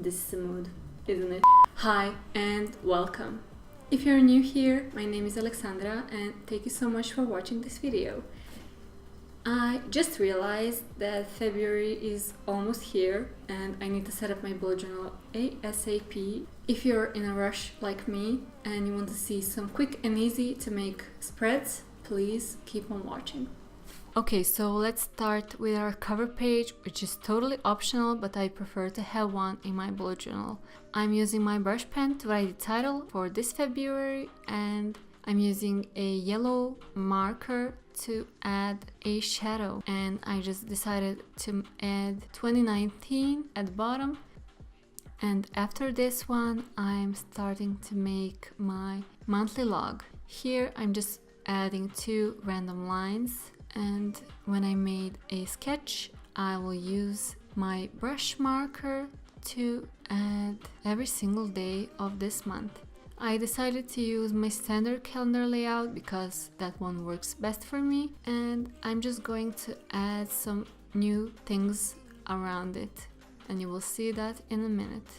This is the mood, isn't it? Hi and welcome. If you're new here, my name is Alexandra and thank you so much for watching this video. I just realized that February is almost here and I need to set up my bullet journal ASAP. If you're in a rush like me and you want to see some quick and easy to make spreads, please keep on watching. Okay, so let's start with our cover page, which is totally optional, but I prefer to have one in my bullet journal. I'm using my brush pen to write the title for this February, and I'm using a yellow marker to add a shadow, and I just decided to add 2019 at the bottom. And after this one, I'm starting to make my monthly log. Here I'm just adding 2 random lines, and when I made a sketch, I will use my brush marker to add every single day of this month. I decided to use my standard calendar layout because that one works best for me, and I'm just going to add some new things around it, and you will see that in a minute.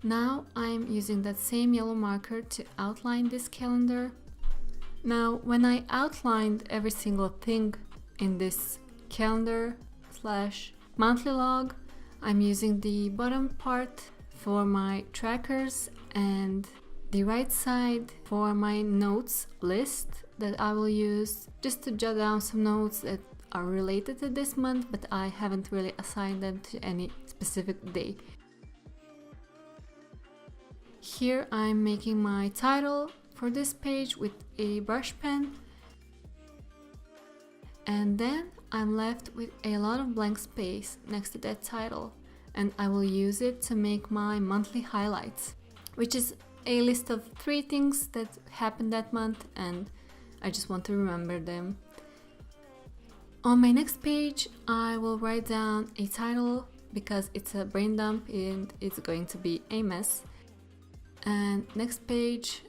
Now I'm using that same yellow marker to outline this calendar. Now, when I outlined every single thing in this calendar / monthly log, I'm using the bottom part for my trackers and the right side for my notes list that I will use just to jot down some notes that are related to this month, but I haven't really assigned them to any specific day. Here I'm making my title for this page with a brush pen, and then I'm left with a lot of blank space next to that title, and I will use it to make my monthly highlights, which is a list of 3 things that happened that month and I just want to remember them. On my next page I will write down a title because it's a brain dump and it's going to be a mess. And next page,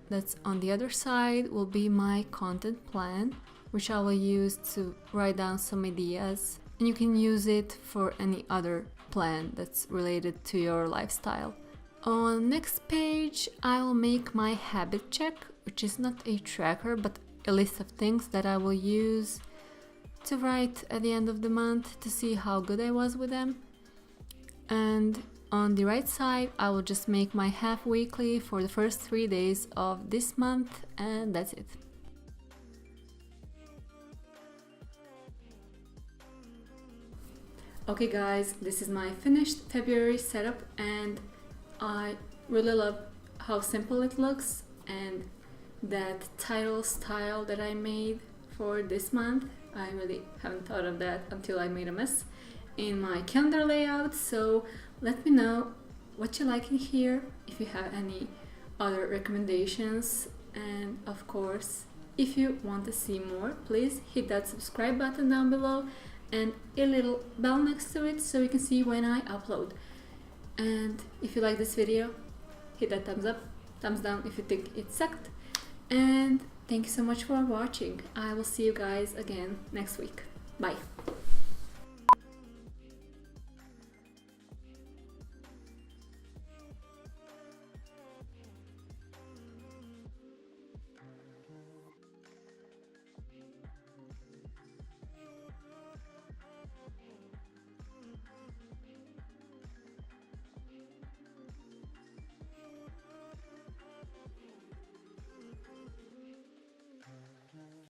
that's on the other side, will be my content plan, which I will use to write down some ideas, and you can use it for any other plan that's related to your lifestyle. On next page I will make my habit check, which is not a tracker but a list of things that I will use to write at the end of the month to see how good I was with them. And on the right side, I will just make my half weekly for the first 3 days of this month, and that's it. Okay guys, this is my finished February setup, and I really love how simple it looks and that title style that I made for this month. I really haven't thought of that until I made a mess in my calendar layout, so let me know what you like in here, if you have any other recommendations, and of course, if you want to see more, please hit that subscribe button down below and a little bell next to it so you can see when I upload. And if you like this video, hit that thumbs up, thumbs down if you think it sucked, and thank you so much for watching. I will see you guys again next week. Bye.